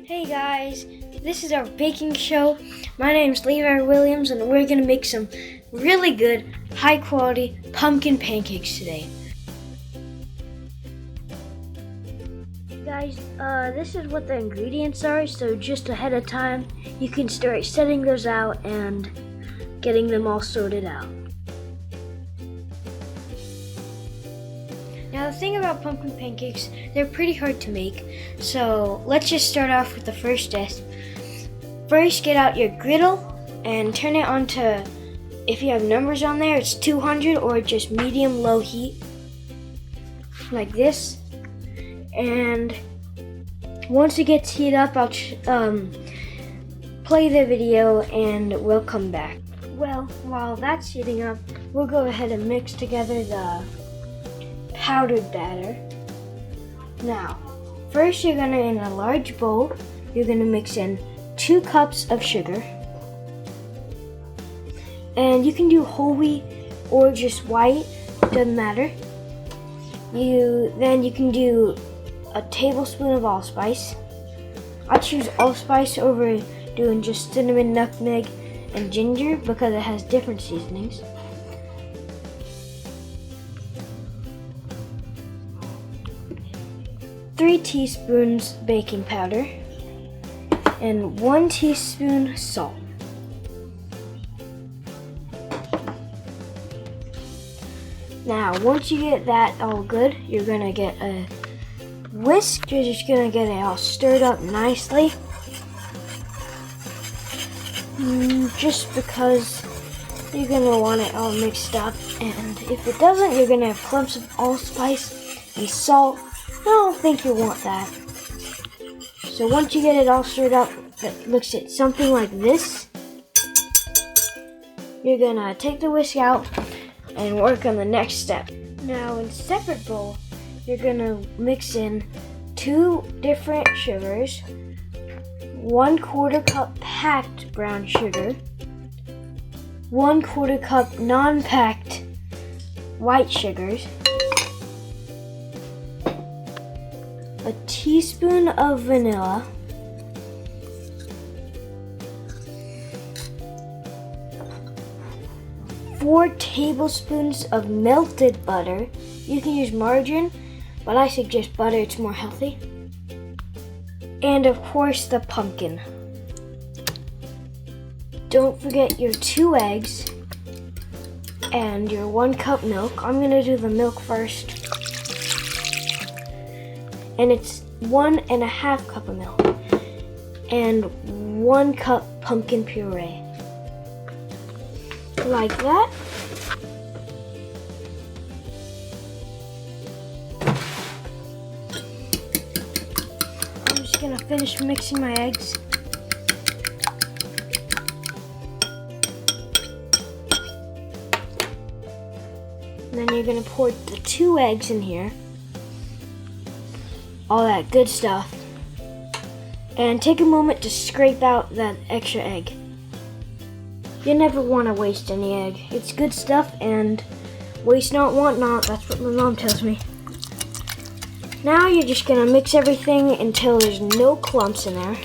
Hey guys, this is our baking show. My name's Levi Williams and we're gonna make some really good, high quality pumpkin pancakes today. Guys, this is what the ingredients are, so just ahead of time you can start setting those out and getting them all sorted out. Now the thing about pumpkin pancakes, they're pretty hard to make, so let's just start off with the first step. First, get out your griddle and turn it on to, if you have numbers on there, it's 200 or just medium-low heat, like this. And once it gets heated up, I'll play the video and we'll come back. Well, while that's heating up, we'll go ahead and mix together the powdered batter. Now, first in a large bowl, you're gonna mix in 2 cups of sugar. And you can do whole wheat or just white, doesn't matter. Then you can do a tablespoon of allspice. I choose allspice over doing just cinnamon, nutmeg, and ginger because it has different seasonings. 3 teaspoons baking powder and 1 teaspoon salt. Now, once you get that all good, you're gonna get a whisk. You're just gonna get it all stirred up nicely. Just because you're gonna want it all mixed up, and if it doesn't, you're gonna have clumps of allspice and salt. I don't think you want that. So once you get it all stirred up, that looks at something like this, you're gonna take the whisk out and work on the next step. Now in a separate bowl, you're gonna mix in 2 different sugars, 1/4 cup packed brown sugar, 1/4 cup non-packed white sugars, a teaspoon of vanilla, 4 tablespoons of melted butter. You can use margarine, but I suggest butter, it's more healthy. And of course the pumpkin. Don't forget your 2 eggs and your 1 cup milk. I'm gonna do the milk first. And it's 1.5 cup of milk and 1 cup pumpkin puree. Like that. I'm just gonna finish mixing my eggs. And then you're gonna pour the 2 eggs in here. All that good stuff. And take a moment to scrape out that extra egg. You never want to waste any egg. It's good stuff, and waste not, want not. That's what my mom tells me. Now you're just gonna mix everything until there's no clumps in there.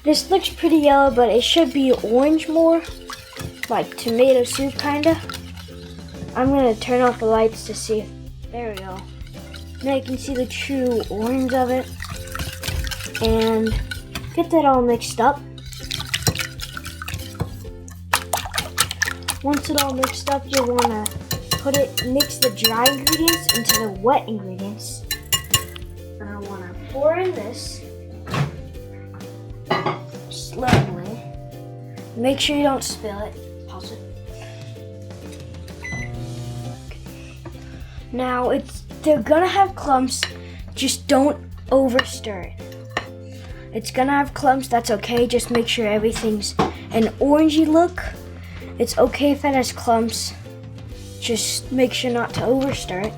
This looks pretty yellow, but it should be orange more, like tomato soup kinda. I'm gonna turn off the lights to see if, there we go. Now you can see the true orange of it. And get that all mixed up. Once it all mixed up, you'll wanna mix the dry ingredients into the wet ingredients. And I wanna pour in this. Slowly. Make sure you don't spill it. Pause it. Now they're gonna have clumps, just don't over stir it. It's gonna have clumps, that's okay, just make sure everything's an orangey look. It's okay if it has clumps, just make sure not to over stir it.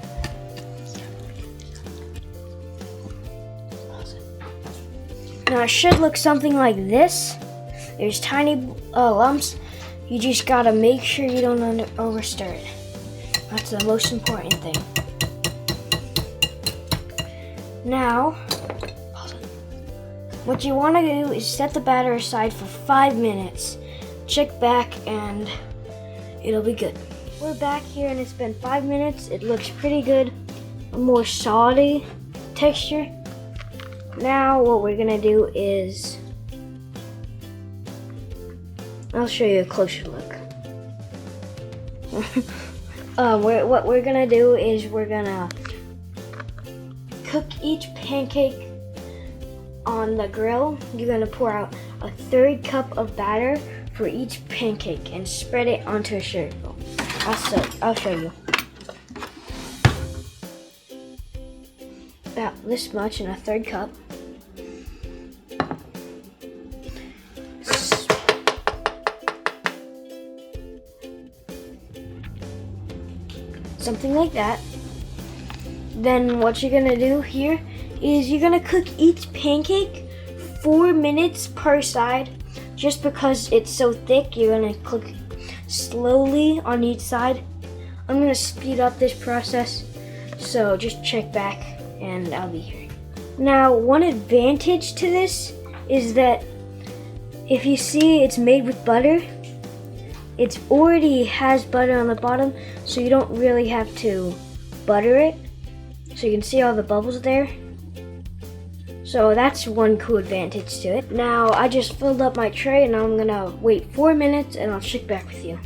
Now it should look something like this. There's tiny lumps. You just gotta make sure you don't overstir it. That's the most important thing. Now, what you want to do is set the batter aside for 5 minutes. Check back and it'll be good. We're back here and it's been 5 minutes. It looks pretty good. A more solid texture. Now what we're gonna do is, I'll show you a closer look. What we're gonna do is we're gonna cook each pancake on the grill. You're gonna pour out a 1/3 cup of batter for each pancake and spread it onto a circle. I'll show you. About this much in a 1/3 cup. Something like that. Then what you're gonna do here is you're gonna cook each pancake 4 minutes per side. Just because it's so thick, you're gonna cook slowly on each side. I'm gonna speed up this process, so just check back and I'll be here. Now, one advantage to this is that if you see it's made with butter, it already has butter on the bottom, so you don't really have to butter it. So you can see all the bubbles there. So that's one cool advantage to it. Now I just filled up my tray and I'm gonna wait 4 minutes and I'll check back with you.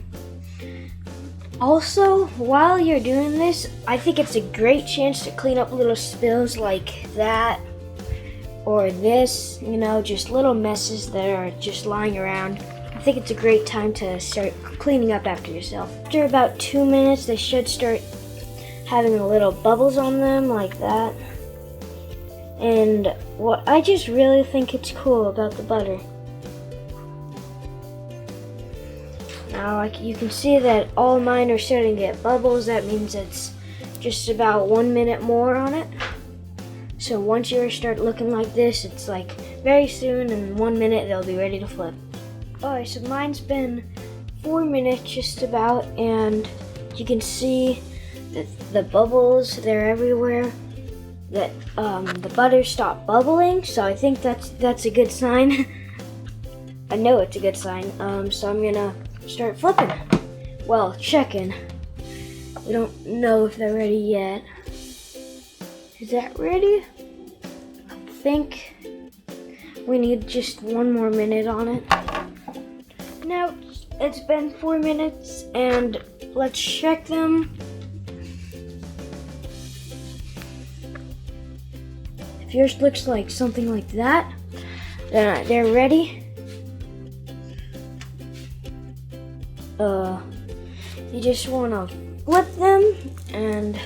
Also, while you're doing this, I think it's a great chance to clean up little spills like that or this, you know, just little messes that are just lying around. I think it's a great time to start cleaning up after yourself. After about 2 minutes, they should start having little bubbles on them like that. And what I just really think it's cool about the butter. Now you can see that all mine are starting to get bubbles. That means it's just about 1 minute more on it. So once yours start looking like this, it's like very soon, in 1 minute they'll be ready to flip. Alright, so mine's been 4 minutes just about, and you can see that the bubbles, they're everywhere. That the butter stopped bubbling, so I think that's a good sign. I know it's a good sign. So I'm gonna start flipping. Well, checking. We don't know if they're ready yet. Is that ready? I think we need just 1 more minute on it. Now it's been 4 minutes, and let's check them. If yours looks like something like that, then they're ready. You just want to flip them, and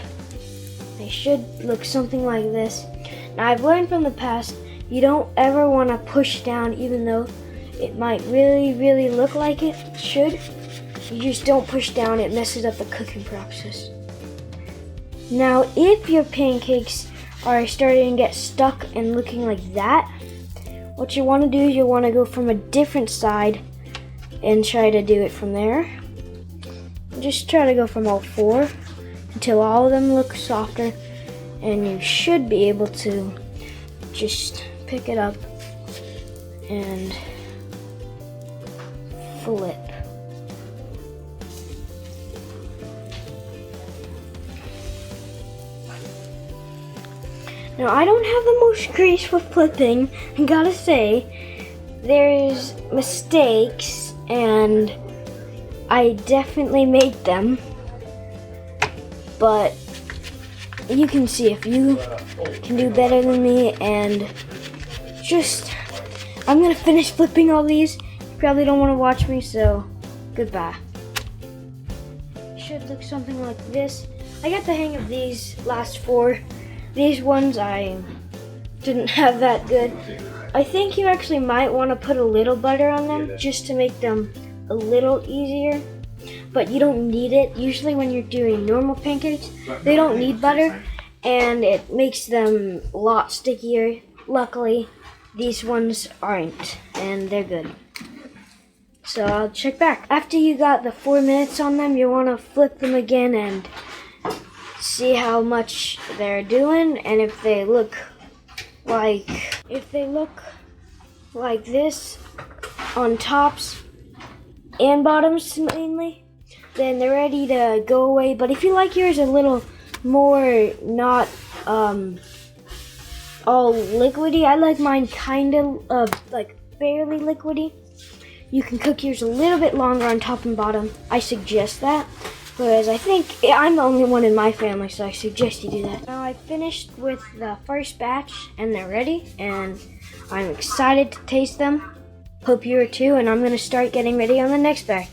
they should look something like this. Now, I've learned from the past, you don't ever want to push down, even though it might really look like it should. You just don't push down, it messes up the cooking process. Now, if your pancakes are starting to get stuck and looking like that, what you want to do is you want to go from a different side and try to do it from there. Just try to go from all 4 until all of them look softer, and you should be able to just pick it up and flip. Now, I don't have the most grace with flipping, I gotta say. There's mistakes, and I definitely made them. But you can see if you can do better than me, and just, I'm gonna finish flipping all these. You probably don't want to watch me, so goodbye. Should look something like this. I got the hang of these last 4. These ones I didn't have that good. I think you actually might want to put a little butter on them just to make them a little easier, but you don't need it. Usually when you're doing normal pancakes, they don't need butter, and it makes them a lot stickier. Luckily, these ones aren't, and they're good. So I'll check back. After you got the 4 minutes on them, you want to flip them again and see how much they're doing, and if they look like this on tops and bottoms mainly, then they're ready to go away. But if you like yours a little more not all liquidy, I like mine kind of like fairly liquidy, you can cook yours a little bit longer on top and bottom. I suggest that, because I think I'm the only one in my family, so I suggest you do that. Now I finished with the first batch and they're ready, and I'm excited to taste them. Hope you are too, and I'm gonna start getting ready on the next batch.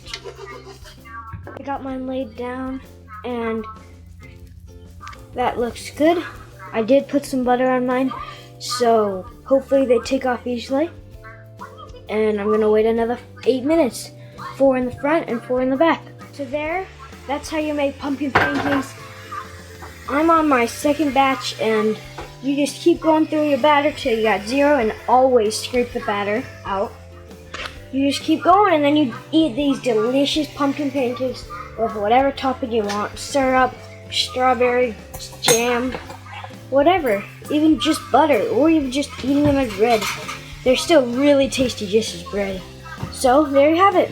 I got mine laid down and that looks good. I did put some butter on mine, so hopefully they take off easily. And I'm gonna wait another 8 minutes, 4 in the front and 4 in the back. So that's how you make pumpkin pancakes. I'm on my second batch, and you just keep going through your batter till you got 0, and always scrape the batter out. You just keep going, and then you eat these delicious pumpkin pancakes with whatever topping you want. Syrup, strawberry, jam, whatever. Even just butter, or even just eating them as bread. They're still really tasty just as bread. So there you have it.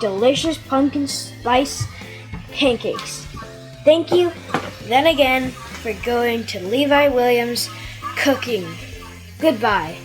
Delicious pumpkin spice pancakes. Thank you then again for going to Levi Williams Cooking. Goodbye.